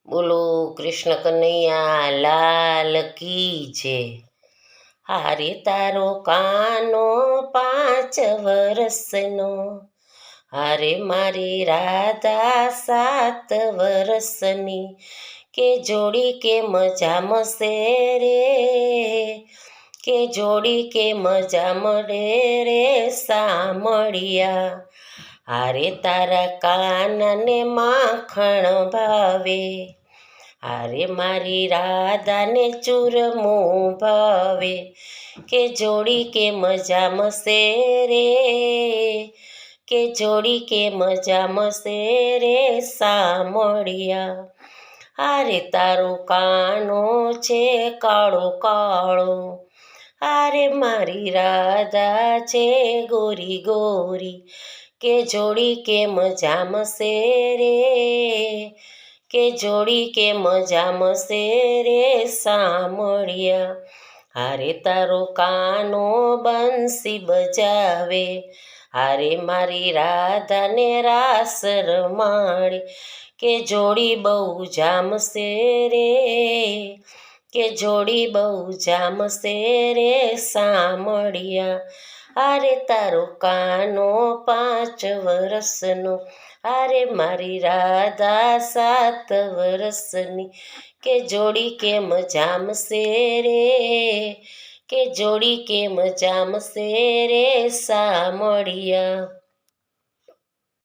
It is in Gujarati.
બોલો કૃષ્ણ કનૈયા લાલ કી છે. હારે તારો કાનો 5 વર્ષનો, હારે મારી રાધા 7 વર્ષની, કે જોડી કે મજા મસે રે, કે જોડી કે મજા મળે રે સામળિયા. હારે તારા કાનને માખણ ભાવે, હારે મારી રાધાને ચૂરમું ભાવે, કે જોડી કે મજા મસે રે, કે જોડી કે મજા મસે રે સામળિયા. હારે તારો કાનો છે કાળો કાળો, હારે મારી રાધા છે ગોરી ગોરી, કે જોડી કે મજા મસે રે, કે જોડી કે મજા મસે રે સામળિયા. હારે તારો કાનો બંસી બજાવે, હારે મારી રાધાને રાસ રમાડે, કે જોડી બહુ જામશે રે, કે જોડી બહુ જામશે રે સામળિયા. હારે તારો કાનો 5 વર્ષનો, હારે મારી રાધા 7 વર્ષની, કે જોડી કેમ જામશે રે, કે જોડી કેમ જામશે રે સામળિયા.